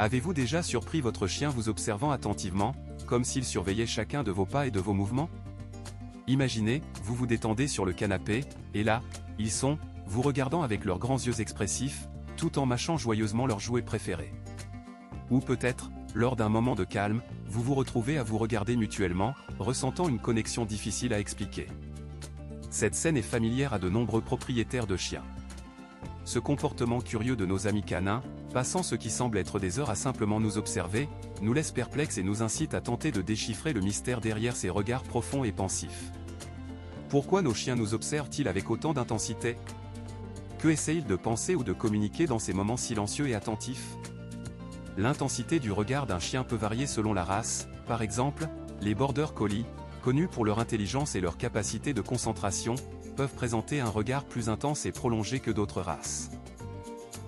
Avez-vous déjà surpris votre chien vous observant attentivement, comme s'il surveillait chacun de vos pas et de vos mouvements? Imaginez, vous vous détendez sur le canapé, et là, ils sont, vous regardant avec leurs grands yeux expressifs, tout en mâchant joyeusement leur jouet préféré. Ou peut-être, lors d'un moment de calme, vous vous retrouvez à vous regarder mutuellement, ressentant une connexion difficile à expliquer. Cette scène est familière à de nombreux propriétaires de chiens. Ce comportement curieux de nos amis canins, passant ce qui semble être des heures à simplement nous observer, nous laisse perplexes et nous incite à tenter de déchiffrer le mystère derrière ces regards profonds et pensifs. Pourquoi nos chiens nous observent-ils avec autant d'intensité? Que essayent-ils de penser ou de communiquer dans ces moments silencieux et attentifs? L'intensité du regard d'un chien peut varier selon la race. Par exemple, les Border Collie, connus pour leur intelligence et leur capacité de concentration, peuvent présenter un regard plus intense et prolongé que d'autres races.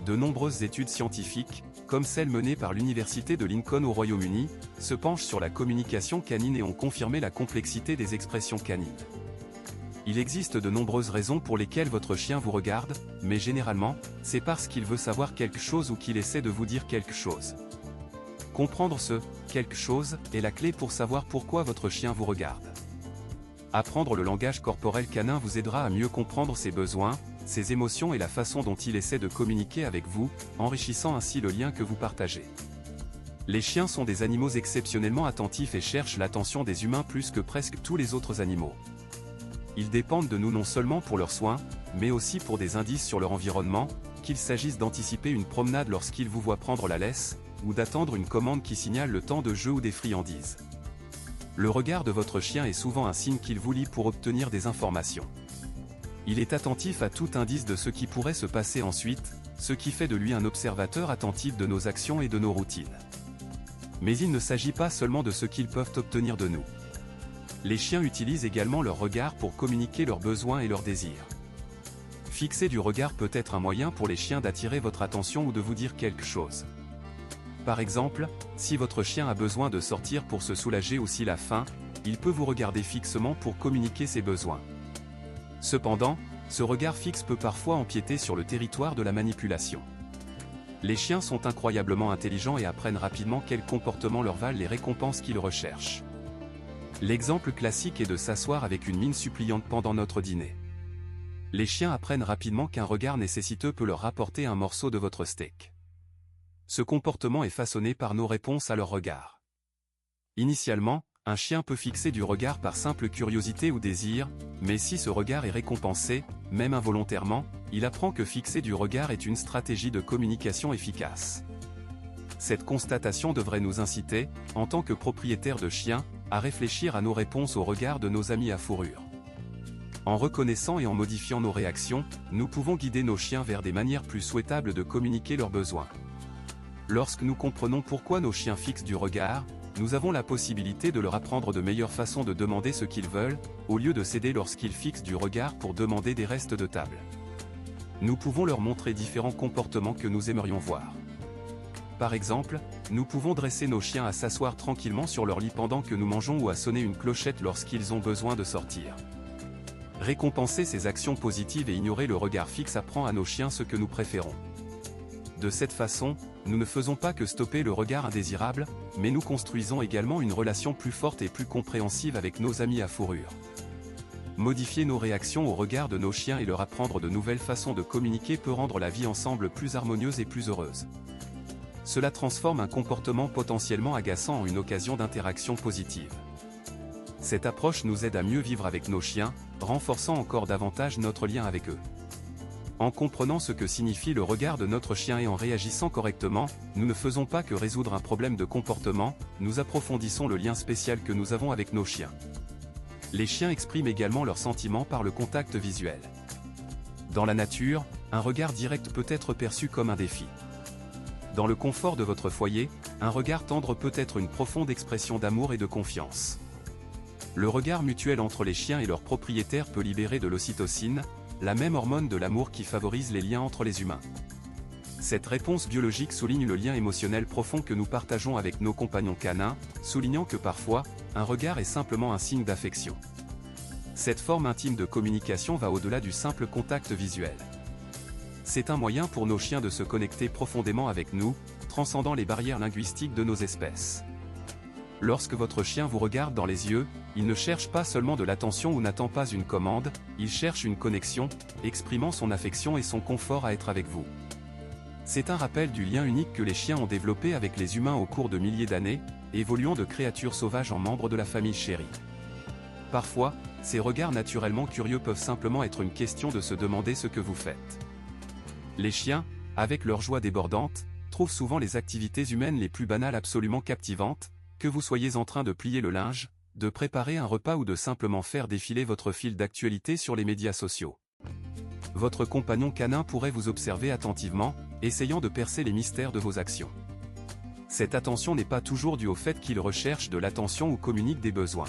De nombreuses études scientifiques, comme celle menée par l'Université de Lincoln au Royaume-Uni, se penchent sur la communication canine et ont confirmé la complexité des expressions canines. Il existe de nombreuses raisons pour lesquelles votre chien vous regarde, mais généralement, c'est parce qu'il veut savoir quelque chose ou qu'il essaie de vous dire quelque chose. Comprendre ce « quelque chose » est la clé pour savoir pourquoi votre chien vous regarde. Apprendre le langage corporel canin vous aidera à mieux comprendre ses besoins, ses émotions et la façon dont il essaie de communiquer avec vous, enrichissant ainsi le lien que vous partagez. Les chiens sont des animaux exceptionnellement attentifs et cherchent l'attention des humains plus que presque tous les autres animaux. Ils dépendent de nous non seulement pour leurs soins, mais aussi pour des indices sur leur environnement, qu'il s'agisse d'anticiper une promenade lorsqu'ils vous voient prendre la laisse, ou d'attendre une commande qui signale le temps de jeu ou des friandises. Le regard de votre chien est souvent un signe qu'il vous lit pour obtenir des informations. Il est attentif à tout indice de ce qui pourrait se passer ensuite, ce qui fait de lui un observateur attentif de nos actions et de nos routines. Mais il ne s'agit pas seulement de ce qu'ils peuvent obtenir de nous. Les chiens utilisent également leur regard pour communiquer leurs besoins et leurs désirs. Fixer du regard peut être un moyen pour les chiens d'attirer votre attention ou de vous dire quelque chose. Par exemple, si votre chien a besoin de sortir pour se soulager ou s'il a faim, il peut vous regarder fixement pour communiquer ses besoins. Cependant, ce regard fixe peut parfois empiéter sur le territoire de la manipulation. Les chiens sont incroyablement intelligents et apprennent rapidement quels comportements leur valent les récompenses qu'ils recherchent. L'exemple classique est de s'asseoir avec une mine suppliante pendant notre dîner. Les chiens apprennent rapidement qu'un regard nécessiteux peut leur rapporter un morceau de votre steak. Ce comportement est façonné par nos réponses à leur regard. Initialement, un chien peut fixer du regard par simple curiosité ou désir, mais si ce regard est récompensé, même involontairement, il apprend que fixer du regard est une stratégie de communication efficace. Cette constatation devrait nous inciter, en tant que propriétaires de chiens, à réfléchir à nos réponses au regard de nos amis à fourrure. En reconnaissant et en modifiant nos réactions, nous pouvons guider nos chiens vers des manières plus souhaitables de communiquer leurs besoins. Lorsque nous comprenons pourquoi nos chiens fixent du regard, nous avons la possibilité de leur apprendre de meilleures façons de demander ce qu'ils veulent, au lieu de céder lorsqu'ils fixent du regard pour demander des restes de table. Nous pouvons leur montrer différents comportements que nous aimerions voir. Par exemple, nous pouvons dresser nos chiens à s'asseoir tranquillement sur leur lit pendant que nous mangeons ou à sonner une clochette lorsqu'ils ont besoin de sortir. Récompenser ces actions positives et ignorer le regard fixe apprend à nos chiens ce que nous préférons. De cette façon, nous ne faisons pas que stopper le regard indésirable, mais nous construisons également une relation plus forte et plus compréhensive avec nos amis à fourrure. Modifier nos réactions au regard de nos chiens et leur apprendre de nouvelles façons de communiquer peut rendre la vie ensemble plus harmonieuse et plus heureuse. Cela transforme un comportement potentiellement agaçant en une occasion d'interaction positive. Cette approche nous aide à mieux vivre avec nos chiens, renforçant encore davantage notre lien avec eux. En comprenant ce que signifie le regard de notre chien et en réagissant correctement, nous ne faisons pas que résoudre un problème de comportement, nous approfondissons le lien spécial que nous avons avec nos chiens. Les chiens expriment également leurs sentiments par le contact visuel. Dans la nature, un regard direct peut être perçu comme un défi. Dans le confort de votre foyer, un regard tendre peut être une profonde expression d'amour et de confiance. Le regard mutuel entre les chiens et leurs propriétaires peut libérer de l'ocytocine, la même hormone de l'amour qui favorise les liens entre les humains. Cette réponse biologique souligne le lien émotionnel profond que nous partageons avec nos compagnons canins, soulignant que parfois, un regard est simplement un signe d'affection. Cette forme intime de communication va au-delà du simple contact visuel. C'est un moyen pour nos chiens de se connecter profondément avec nous, transcendant les barrières linguistiques de nos espèces. Lorsque votre chien vous regarde dans les yeux, il ne cherche pas seulement de l'attention ou n'attend pas une commande, il cherche une connexion, exprimant son affection et son confort à être avec vous. C'est un rappel du lien unique que les chiens ont développé avec les humains au cours de milliers d'années, évoluant de créatures sauvages en membres de la famille chérie. Parfois, ces regards naturellement curieux peuvent simplement être une question de se demander ce que vous faites. Les chiens, avec leur joie débordante, trouvent souvent les activités humaines les plus banales absolument captivantes, que vous soyez en train de plier le linge, de préparer un repas ou de simplement faire défiler votre fil d'actualité sur les médias sociaux. Votre compagnon canin pourrait vous observer attentivement, essayant de percer les mystères de vos actions. Cette attention n'est pas toujours due au fait qu'il recherche de l'attention ou communique des besoins.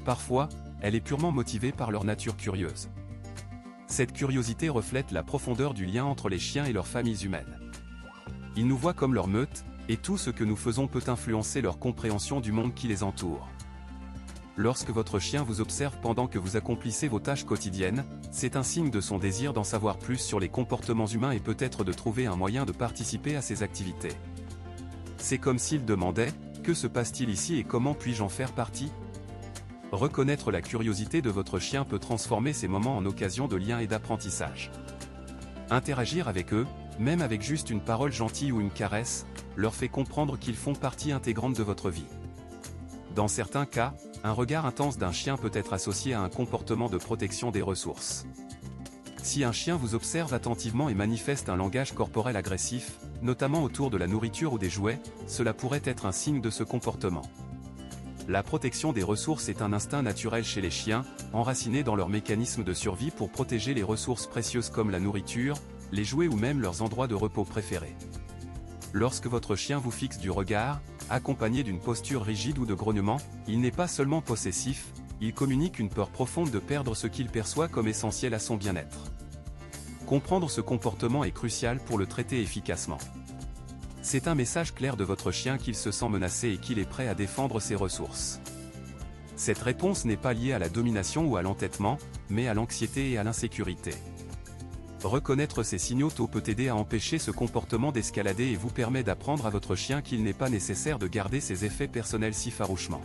Parfois, elle est purement motivée par leur nature curieuse. Cette curiosité reflète la profondeur du lien entre les chiens et leurs familles humaines. Ils nous voient comme leur meute, et tout ce que nous faisons peut influencer leur compréhension du monde qui les entoure. Lorsque votre chien vous observe pendant que vous accomplissez vos tâches quotidiennes, c'est un signe de son désir d'en savoir plus sur les comportements humains et peut-être de trouver un moyen de participer à ces activités. C'est comme s'il demandait « Que se passe-t-il ici et comment puis-je en faire partie ?» Reconnaître la curiosité de votre chien peut transformer ces moments en occasion de lien et d'apprentissage. Interagir avec eux, même avec juste une parole gentille ou une caresse, leur fait comprendre qu'ils font partie intégrante de votre vie. Dans certains cas, un regard intense d'un chien peut être associé à un comportement de protection des ressources. Si un chien vous observe attentivement et manifeste un langage corporel agressif, notamment autour de la nourriture ou des jouets, cela pourrait être un signe de ce comportement. La protection des ressources est un instinct naturel chez les chiens, enraciné dans leur mécanisme de survie pour protéger les ressources précieuses comme la nourriture, les jouets ou même leurs endroits de repos préférés. Lorsque votre chien vous fixe du regard, accompagné d'une posture rigide ou de grognement, il n'est pas seulement possessif, il communique une peur profonde de perdre ce qu'il perçoit comme essentiel à son bien-être. Comprendre ce comportement est crucial pour le traiter efficacement. C'est un message clair de votre chien qu'il se sent menacé et qu'il est prêt à défendre ses ressources. Cette réponse n'est pas liée à la domination ou à l'entêtement, mais à l'anxiété et à l'insécurité. Reconnaître ces signaux tôt peut aider à empêcher ce comportement d'escalader et vous permet d'apprendre à votre chien qu'il n'est pas nécessaire de garder ses effets personnels si farouchement.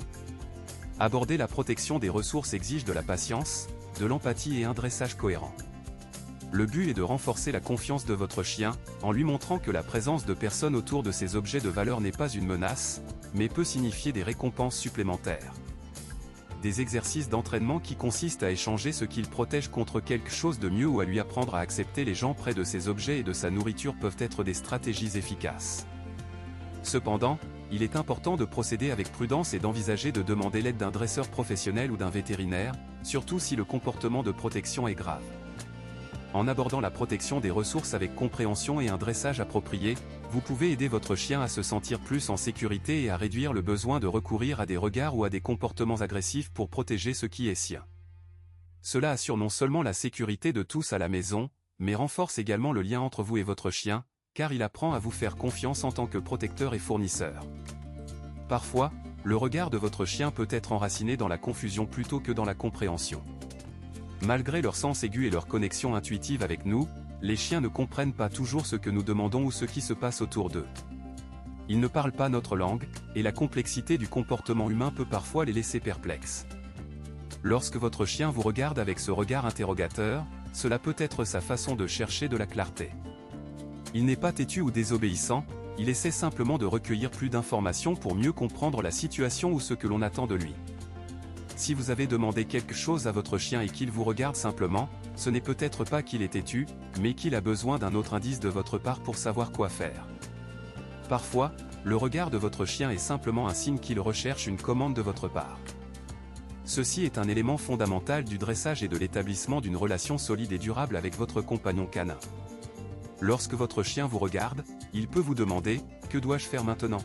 Aborder la protection des ressources exige de la patience, de l'empathie et un dressage cohérent. Le but est de renforcer la confiance de votre chien, en lui montrant que la présence de personnes autour de ces objets de valeur n'est pas une menace, mais peut signifier des récompenses supplémentaires. Des exercices d'entraînement qui consistent à échanger ce qu'il protège contre quelque chose de mieux ou à lui apprendre à accepter les gens près de ses objets et de sa nourriture peuvent être des stratégies efficaces. Cependant, il est important de procéder avec prudence et d'envisager de demander l'aide d'un dresseur professionnel ou d'un vétérinaire, surtout si le comportement de protection est grave. En abordant la protection des ressources avec compréhension et un dressage approprié, vous pouvez aider votre chien à se sentir plus en sécurité et à réduire le besoin de recourir à des regards ou à des comportements agressifs pour protéger ce qui est sien. Cela assure non seulement la sécurité de tous à la maison, mais renforce également le lien entre vous et votre chien, car il apprend à vous faire confiance en tant que protecteur et fournisseur. Parfois, le regard de votre chien peut être enraciné dans la confusion plutôt que dans la compréhension. Malgré leur sens aigu et leur connexion intuitive avec nous, les chiens ne comprennent pas toujours ce que nous demandons ou ce qui se passe autour d'eux. Ils ne parlent pas notre langue, et la complexité du comportement humain peut parfois les laisser perplexes. Lorsque votre chien vous regarde avec ce regard interrogateur, cela peut être sa façon de chercher de la clarté. Il n'est pas têtu ou désobéissant, il essaie simplement de recueillir plus d'informations pour mieux comprendre la situation ou ce que l'on attend de lui. Si vous avez demandé quelque chose à votre chien et qu'il vous regarde simplement, ce n'est peut-être pas qu'il est têtu, mais qu'il a besoin d'un autre indice de votre part pour savoir quoi faire. Parfois, le regard de votre chien est simplement un signe qu'il recherche une commande de votre part. Ceci est un élément fondamental du dressage et de l'établissement d'une relation solide et durable avec votre compagnon canin. Lorsque votre chien vous regarde, il peut vous demander « Que dois-je faire maintenant ?»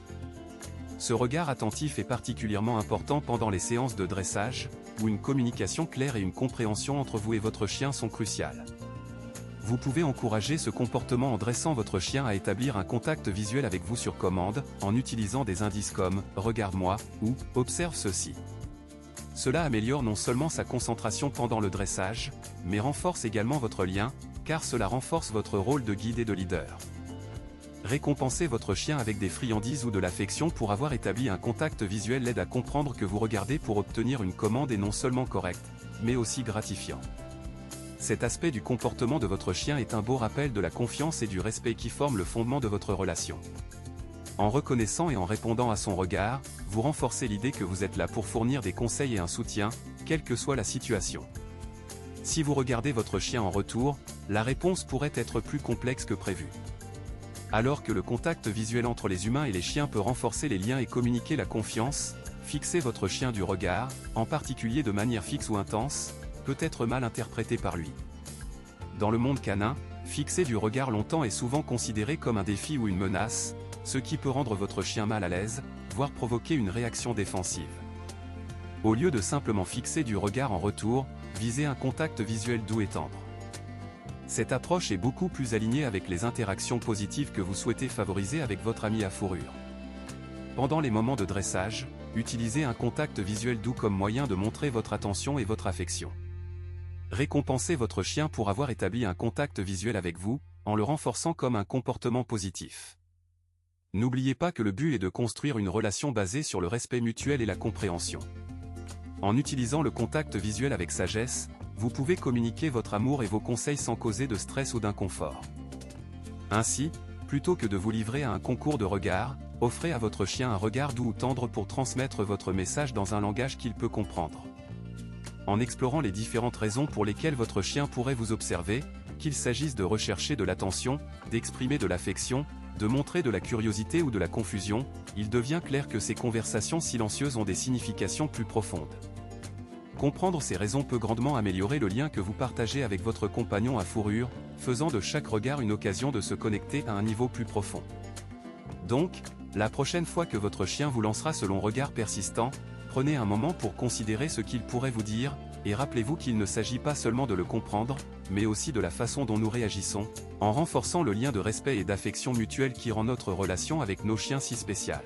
Ce regard attentif est particulièrement important pendant les séances de dressage, où une communication claire et une compréhension entre vous et votre chien sont cruciales. Vous pouvez encourager ce comportement en dressant votre chien à établir un contact visuel avec vous sur commande, en utilisant des indices comme « Regarde-moi » ou « Observe ceci ». Cela améliore non seulement sa concentration pendant le dressage, mais renforce également votre lien, car cela renforce votre rôle de guide et de leader. Récompenser votre chien avec des friandises ou de l'affection pour avoir établi un contact visuel l'aide à comprendre que vous regardez pour obtenir une commande est non seulement correct, mais aussi gratifiant. Cet aspect du comportement de votre chien est un beau rappel de la confiance et du respect qui forment le fondement de votre relation. En reconnaissant et en répondant à son regard, vous renforcez l'idée que vous êtes là pour fournir des conseils et un soutien, quelle que soit la situation. Si vous regardez votre chien en retour, la réponse pourrait être plus complexe que prévu. Alors que le contact visuel entre les humains et les chiens peut renforcer les liens et communiquer la confiance, fixer votre chien du regard, en particulier de manière fixe ou intense, peut être mal interprété par lui. Dans le monde canin, fixer du regard longtemps est souvent considéré comme un défi ou une menace, ce qui peut rendre votre chien mal à l'aise, voire provoquer une réaction défensive. Au lieu de simplement fixer du regard en retour, visez un contact visuel doux et tendre. Cette approche est beaucoup plus alignée avec les interactions positives que vous souhaitez favoriser avec votre ami à fourrure. Pendant les moments de dressage, utilisez un contact visuel doux comme moyen de montrer votre attention et votre affection. Récompensez votre chien pour avoir établi un contact visuel avec vous, en le renforçant comme un comportement positif. N'oubliez pas que le but est de construire une relation basée sur le respect mutuel et la compréhension. En utilisant le contact visuel avec sagesse, vous pouvez communiquer votre amour et vos conseils sans causer de stress ou d'inconfort. Ainsi, plutôt que de vous livrer à un concours de regards, offrez à votre chien un regard doux ou tendre pour transmettre votre message dans un langage qu'il peut comprendre. En explorant les différentes raisons pour lesquelles votre chien pourrait vous observer, qu'il s'agisse de rechercher de l'attention, d'exprimer de l'affection, de montrer de la curiosité ou de la confusion, il devient clair que ces conversations silencieuses ont des significations plus profondes. Comprendre ces raisons peut grandement améliorer le lien que vous partagez avec votre compagnon à fourrure, faisant de chaque regard une occasion de se connecter à un niveau plus profond. Donc, la prochaine fois que votre chien vous lancera ce long regard persistant, prenez un moment pour considérer ce qu'il pourrait vous dire, et rappelez-vous qu'il ne s'agit pas seulement de le comprendre, mais aussi de la façon dont nous réagissons, en renforçant le lien de respect et d'affection mutuelle qui rend notre relation avec nos chiens si spéciale.